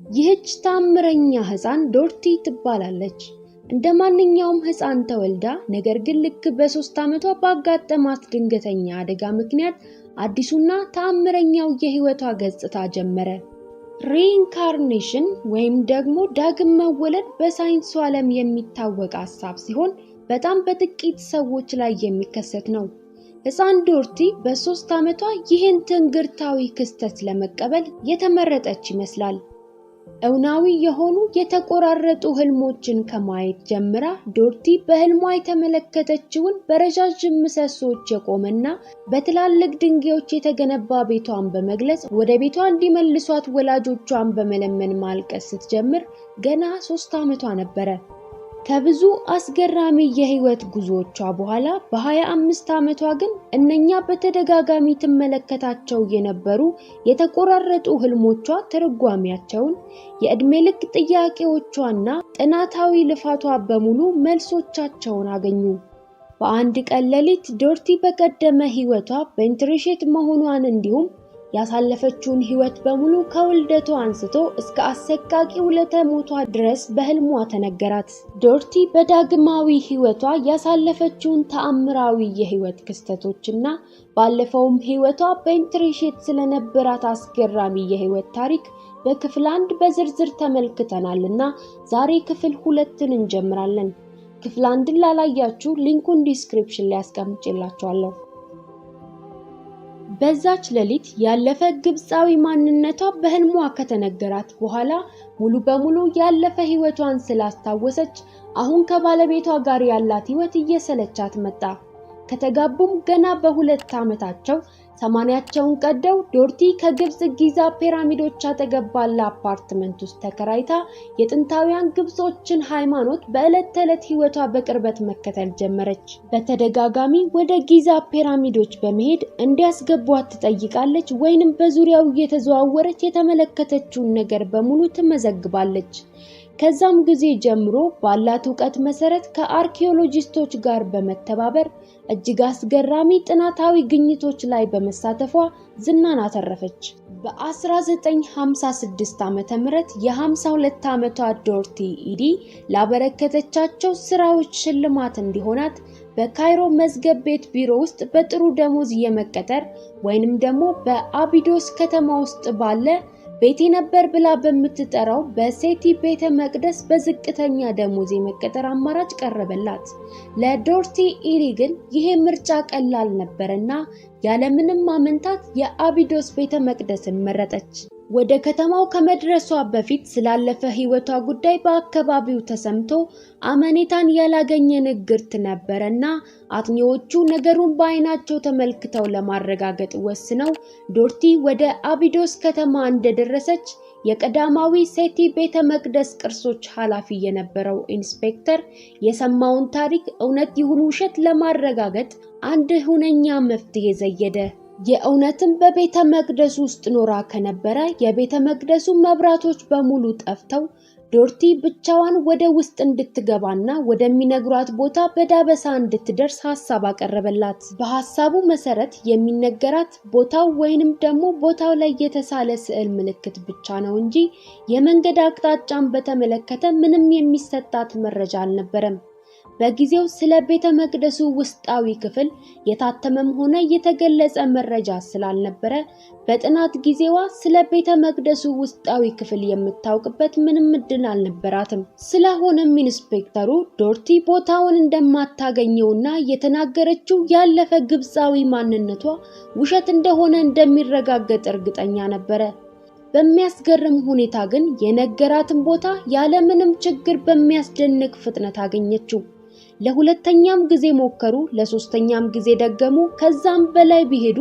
ይህች ታምረኛ ሕፃን ዶርቲ ትባላለች። እንደማንኛውም ሕፃን ተወልዳ ነገር ግን ልክ በ3 ዓመቷ ባጋጠማት ድንገተኛ አደጋ ምክንያት አዲሱና ታምረኛው የህይወቷ ገጽታ ጀመረ። ሪኢንካርኔሽን ወይም ደግሞ ዳግም መወለድ በሳይንሱ ዓለም የሚታወቅ ሐሳብ ሲሆን በጣም በጥቂት ሰዎች ላይ የሚከሰት ነው። ሕፃን ዶርቲ በ3 ዓመቷ ይህን ትንግርታዊ ክስተት ለመቀበል የተመረጠች ይመስላል። እውናዊ የሆኑ የተቆራረጡ ህልሞችን ከማየት ጀምራ ዶርቲ በህልሟ የተመለከተችውን በረጃጅም ምሰሶች የቆመና በትላልቅ ድንጋዮች የተገነባ ቤቷን በመግለጽ ወደ ቤቷ እንዲመልሷት ወላጆቿን በመለመን ማልቀስ ስትጀምር ገና 3 ዓመቷ ነበረ። ከብዙ አስገራሚ የህይወት ጉዞዎቿ በኋላ በ25 ዓመቷ ግን እነኛ በተደጋጋሚ ተመለከታቸው የነበሩ የተቆራረጡ ህልሞቿ ትርጓሜያቸውን፣ የእድሜ ልክ ጥያቄዎቿና ጥናታዊ ልፋቷ በሙሉ መልሶቻቸውን አገኙ። በአንድ ቀን ሌሊት ዶርቲ በቀደመ ህይወቷ በኢንትሪሼት መሆኗን እንዲሁም ያሳለፈችውን ህይወት በሙሉ ከውልደቷ አንስቶ እስከ አሰቃቂው ለተሞቷ ድረስ በህልሟ ተነገራት። ዶርቲ በዳግማዊ ህይወቷ ያሳለፈችውን ተአምራዊ የህይወት ክስተቶችና ባለፈውም ህይወቷ በኢንትሪሼት ስለነበራት አስገራሚ የህይወት ታሪክ በክፍል 1 በዝርዝር ተመልክተናልና ዛሬ ክፍል 2ን እንጀምራለን። ክፍል 1ን ላላያችሁ ሊንኩን ዲስክሪፕሽን ላይ አስቀምጬላችኋለሁ። በዛች ሌሊት ያለፈ ግብፃዊ ማንነቷ በህልሟ ከተነገራት በኋላ ሙሉ በሙሉ ያለፈ ህይወቷን ስላስታወሰች አሁን ከባለቤቷ ጋር ያላት ህይወት እየሰለቻት መጣ። ከተጋቡም ገና በ2 ዓመታቸው 80ቸውን ቀደው ዶርቲ ከግብፅ ጊዛ ፒራሚዶች አጠገብ ባለ አፓርትመንት ውስጥ ተከራይታ የጥንታውያን ግብጾችን ሃይማኖት በዕለት ተዕለት ህይወቷ በቅርበት መከተል ጀመረች። በተደጋጋሚ ወደ ጊዛ ፒራሚዶች በመሄድ እንዲያስገቧት ትጠይቃለች ወይንም በዙሪያው እየተዘዋወረች የተመለከተችውን ነገር በሙሉ ትመዘግባለች። ከዛም ጊዜ ጀምሮ ባላት ዕውቀት መሰረት ከአርኪኦሎጂስቶች ጋር በመተባበር እጅግ አስገራሚ ጥናታዊ ግኝቶች ላይ በመሳተፏ ዝናን አተረፈች። በ1956 ዓመተ ምህረት የ52 ዓመቷ ዶርቲ ኢዲ ላበረከተቻቸው ስራዎች ሽልማት እንዲሆናት በካይሮ መዝገብ ቤት ቢሮ ውስጥ በጥሩ ደሞዝ የመቀጠር ወይንም ደግሞ በአቢዶስ ከተማ ውስጥ ባለ ቤቴ ነበር ብላ በምትጠራው በሴቲ ቤተ መቅደስ በዝቅተኛ ደሞዝ የመቀጠር አማራጭ ቀረበላት። ለዶርቲ ኢሪ ግን ይሄ ምርጫ ቀላል ነበርና ያለምንም ማመንታት የአቢዶስ ቤተ መቅደስን መረጠች። ወደ ከተማው ከመድረሷ በፊት ስላለፈ ህይወቷ ጉዳይ በአካባቢው ተሰምቶ አመኔታን ያላገኘ ንግርት ነበርና አጥኚዎቹ ነገሩን በአይናቸው ተመልክተው ለማረጋገጥ ወስነው ዶርቲ ወደ አቢዶስ ከተማ እንደደረሰች የቀዳማዊ ሴቲ ቤተ መቅደስ ቅርሶች ኃላፊ የነበረው ኢንስፔክተር የሰማውን ታሪክ እውነት ይሁን ውሸት ለማረጋገጥ አንድ ሁነኛ መፍትሄ ዘየደ። የእውነትም በቤተ መቅደሱ ውስጥ ኖራ ከነበረ የቤተ መቅደሱ መብራቶች በሙሉ ጠፍተው ዶርቲ ብቻዋን ወደ ውስጥ እንድትገባና ወደሚነግሯት ቦታ በዳበሳ እንድትደርስ ሐሳብ አቀረበላት። በሐሳቡ መሰረት የሚነገራት ቦታው ወይንም ደግሞ ቦታው ላይ የተሳለ ስዕል ምልክት ብቻ ነው እንጂ የመንገድ አቅጣጫን በተመለከተ ምንም የሚሰጣት መረጃ አልነበረም። በጊዜው ስለ ቤተ መቅደሱ ውስጣዊ ክፍል የታተመም ሆነ የተገለጸ መረጃ ስላልነበረ በጥናት ጊዜዋ ስለ ቤተ መቅደሱ ውስጣዊ ክፍል የምታውቅበት ምንም እድል አልነበራትም። ስለሆነም ኢንስፔክተሩ ዶርቲ ቦታውን እንደማታገኘውና የተናገረችው ያለፈ ግብፃዊ ማንነቷ ውሸት እንደሆነ እንደሚረጋገጥ እርግጠኛ ነበረ። በሚያስገርም ሁኔታ ግን የነገራትን ቦታ ያለምንም ችግር በሚያስደንቅ ፍጥነት አገኘችው። ለሁለተኛም ጊዜ ሞከሩ፣ ለሶስተኛም ጊዜ ደገሙ፣ ከዛም በላይ ቢሄዱ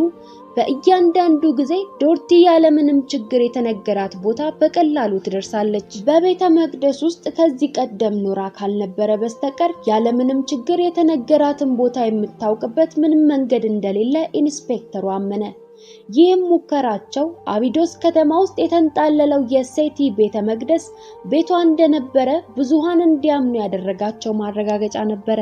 በእያንዳንዱ ጊዜ ዶርቲ ያለምንም ችግር የተነገራት ቦታ በቀላሉ ትደርሳለች። በቤተ መቅደስ ውስጥ ከዚህ ቀደም ኖራ ካልነበረ በስተቀር ያለምንም ችግር የተነገራትን ቦታ የምታውቅበት ምንም መንገድ እንደሌለ ኢንስፔክተሩ አመነ። ይህም ሙከራቸው አቢዶስ ከተማ ውስጥ የተንጣለለው የሴቲ ቤተ መቅደስ ቤቷ እንደነበረ ብዙሃን እንዲያምኑ ያደረጋቸው ማረጋገጫ ነበረ።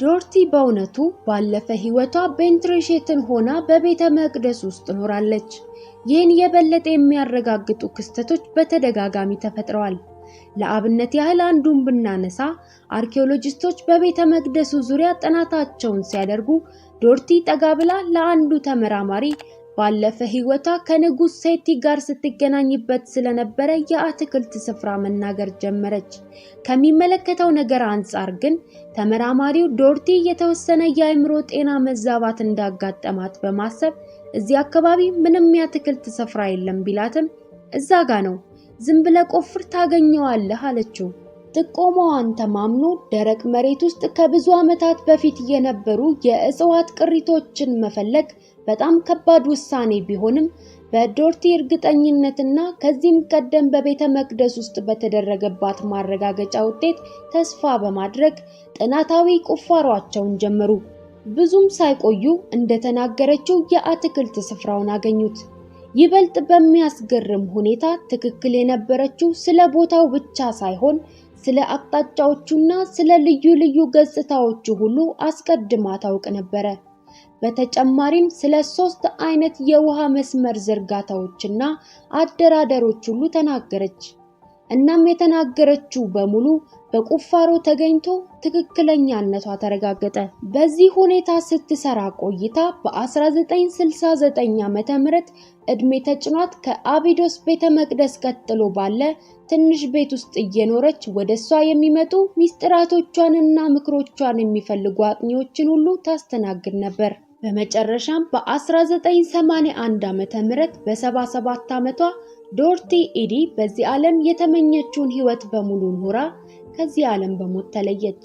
ዶርቲ በእውነቱ ባለፈ ህይወቷ ቤንትሬሼትን ሆና በቤተ መቅደስ ውስጥ ኖራለች። ይህን የበለጠ የሚያረጋግጡ ክስተቶች በተደጋጋሚ ተፈጥረዋል። ለአብነት ያህል አንዱን ብናነሳ አርኪኦሎጂስቶች በቤተ መቅደሱ ዙሪያ ጥናታቸውን ሲያደርጉ ዶርቲ ጠጋ ብላ ለአንዱ ተመራማሪ ባለፈ ህይወቷ ከንጉስ ሴቲ ጋር ስትገናኝበት ስለነበረ የአትክልት ስፍራ መናገር ጀመረች። ከሚመለከተው ነገር አንፃር ግን ተመራማሪው ዶርቲ የተወሰነ የአእምሮ ጤና መዛባት እንዳጋጠማት በማሰብ እዚህ አካባቢ ምንም የአትክልት ስፍራ የለም ቢላትም እዛ ጋ ነው፣ ዝም ብለህ ቆፍር ታገኘዋለህ አለችው። ጥቆማዋን ተማምኖ ደረቅ መሬት ውስጥ ከብዙ ዓመታት በፊት የነበሩ የእጽዋት ቅሪቶችን መፈለግ በጣም ከባድ ውሳኔ ቢሆንም በዶርቲ እርግጠኝነትና ከዚህም ቀደም በቤተ መቅደስ ውስጥ በተደረገባት ማረጋገጫ ውጤት ተስፋ በማድረግ ጥናታዊ ቁፋሯቸውን ጀመሩ። ብዙም ሳይቆዩ እንደተናገረችው የአትክልት ስፍራውን አገኙት። ይበልጥ በሚያስገርም ሁኔታ ትክክል የነበረችው ስለ ቦታው ብቻ ሳይሆን ስለ አቅጣጫዎቹና ስለ ልዩ ልዩ ገጽታዎቹ ሁሉ አስቀድማ ታውቅ ነበረ። በተጨማሪም ስለ 3 አይነት የውሃ መስመር ዝርጋታዎችና አደራደሮች ሁሉ ተናገረች። እናም የተናገረችው በሙሉ በቁፋሮ ተገኝቶ ትክክለኛነቷ ተረጋገጠ። በዚህ ሁኔታ ስትሰራ ቆይታ በ1969 ዓመተ ምህረት እድሜ ተጭኗት ከአቢዶስ ቤተ መቅደስ ቀጥሎ ባለ ትንሽ ቤት ውስጥ እየኖረች ወደሷ የሚመጡ ሚስጥራቶቿንና ምክሮቿን የሚፈልጉ አጥኚዎችን ሁሉ ታስተናግድ ነበር። በመጨረሻም በ1981 ዓመተ ምህረት በ77 ዓመቷ ዶርቲ ኢዲ በዚህ ዓለም የተመኘችውን ህይወት በሙሉ ኖራ ከዚህ ዓለም በሞት ተለየች።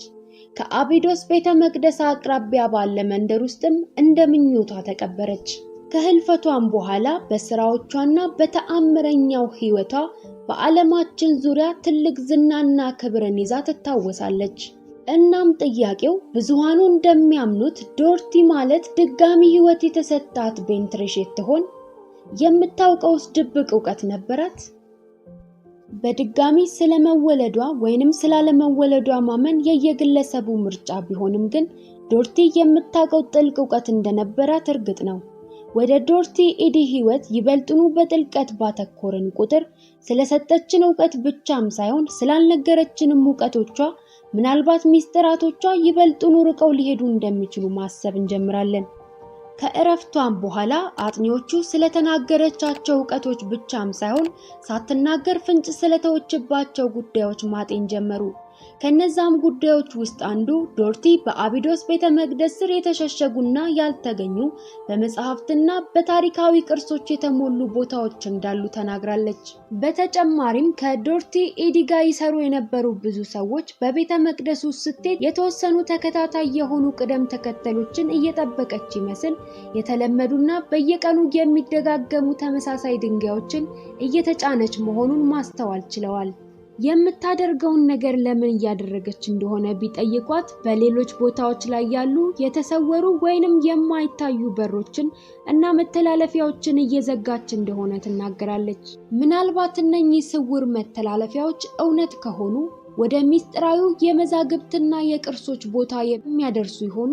ከአቢዶስ ቤተ መቅደስ አቅራቢያ ባለ መንደር ውስጥም እንደምኞቷ ተቀበረች። ከህልፈቷም በኋላ በስራዎቿና በተአምረኛው ህይወቷ በዓለማችን ዙሪያ ትልቅ ዝናና ክብርን ይዛ ትታወሳለች። እናም ጥያቄው ብዙሃኑ እንደሚያምኑት ዶርቲ ማለት ድጋሚ ህይወት የተሰጣት ቤንትሬሼት ትሆን? የምታውቀውስ ድብቅ ዕውቀት ነበራት? በድጋሚ ስለመወለዷ ወይንም ስላለመወለዷ ማመን የየግለሰቡ ምርጫ ቢሆንም ግን ዶርቲ የምታውቀው ጥልቅ ዕውቀት እንደነበራት እርግጥ ነው። ወደ ዶርቲ ኢዲ ህይወት ይበልጡኑ በጥልቀት ባተኮርን ቁጥር ስለሰጠችን ዕውቀት ብቻም ሳይሆን ስላልነገረችንም ዕውቀቶቿ ምናልባት ሚስጥራቶቿ ይበልጡኑ ርቀው ሊሄዱ እንደሚችሉ ማሰብ እንጀምራለን። ከእረፍቷም በኋላ አጥኚዎቹ ስለተናገረቻቸው ዕውቀቶች ብቻም ሳይሆን ሳትናገር ፍንጭ ስለተወችባቸው ጉዳዮች ማጤን ጀመሩ። ከነዛም ጉዳዮች ውስጥ አንዱ ዶርቲ በአቢዶስ ቤተ መቅደስ ስር የተሸሸጉና ያልተገኙ በመጽሐፍትና በታሪካዊ ቅርሶች የተሞሉ ቦታዎች እንዳሉ ተናግራለች። በተጨማሪም ከዶርቲ ኢዲ ጋር ይሰሩ የነበሩ ብዙ ሰዎች በቤተ መቅደሱ ስትሄድ የተወሰኑ ተከታታይ የሆኑ ቅደም ተከተሎችን እየጠበቀች ይመስል የተለመዱና በየቀኑ የሚደጋገሙ ተመሳሳይ ድንጋዮችን እየተጫነች መሆኑን ማስተዋል ችለዋል። የምታደርገውን ነገር ለምን እያደረገች እንደሆነ ቢጠይቋት በሌሎች ቦታዎች ላይ ያሉ የተሰወሩ ወይንም የማይታዩ በሮችን እና መተላለፊያዎችን እየዘጋች እንደሆነ ትናገራለች። ምናልባት እነኚህ ስውር መተላለፊያዎች እውነት ከሆኑ ወደ ሚስጥራዊ የመዛግብትና የቅርሶች ቦታ የሚያደርሱ ይሆኑ?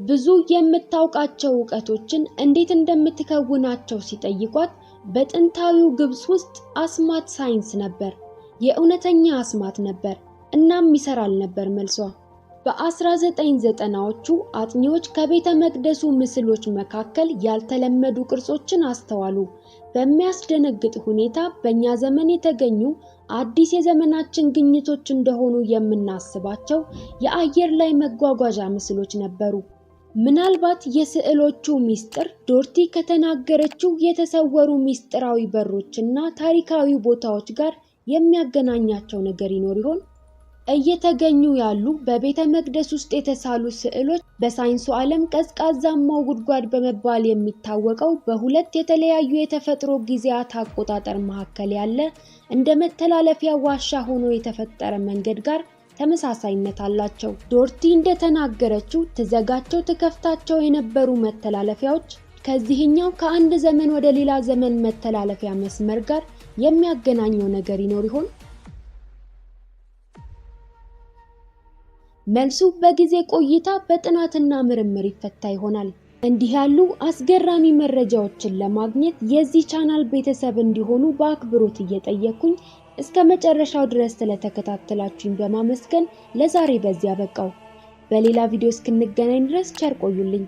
ብዙ የምታውቃቸው ዕውቀቶችን እንዴት እንደምትከውናቸው ሲጠይቋት በጥንታዊው ግብጽ ውስጥ አስማት ሳይንስ ነበር። የእውነተኛ አስማት ነበር። እናም ይሰራል ነበር መልሷ። በ1990ዎቹ አጥኚዎች ከቤተ መቅደሱ ምስሎች መካከል ያልተለመዱ ቅርጾችን አስተዋሉ። በሚያስደነግጥ ሁኔታ በእኛ ዘመን የተገኙ አዲስ የዘመናችን ግኝቶች እንደሆኑ የምናስባቸው የአየር ላይ መጓጓዣ ምስሎች ነበሩ። ምናልባት የስዕሎቹ ሚስጥር ዶርቲ ከተናገረችው የተሰወሩ ሚስጥራዊ በሮችና ታሪካዊ ቦታዎች ጋር የሚያገናኛቸው ነገር ይኖር ይሆን? እየተገኙ ያሉ በቤተ መቅደስ ውስጥ የተሳሉ ስዕሎች በሳይንሱ ዓለም ቀዝቃዛማው ጉድጓድ በመባል የሚታወቀው በሁለት የተለያዩ የተፈጥሮ ጊዜያት አቆጣጠር መካከል ያለ እንደ መተላለፊያ ዋሻ ሆኖ የተፈጠረ መንገድ ጋር ተመሳሳይነት አላቸው። ዶርቲ እንደተናገረችው ትዘጋቸው ትከፍታቸው የነበሩ መተላለፊያዎች ከዚህኛው ከአንድ ዘመን ወደ ሌላ ዘመን መተላለፊያ መስመር ጋር የሚያገናኘው ነገር ይኖር ይሆን? መልሱ በጊዜ ቆይታ በጥናትና ምርምር ይፈታ ይሆናል። እንዲህ ያሉ አስገራሚ መረጃዎችን ለማግኘት የዚህ ቻናል ቤተሰብ እንዲሆኑ በአክብሮት እየጠየቅኩኝ እስከ መጨረሻው ድረስ ስለተከታተላችሁኝ በማመስገን ለዛሬ በዚያ በቃው። በሌላ ቪዲዮ እስክንገናኝ ድረስ ቸር ቆዩልኝ።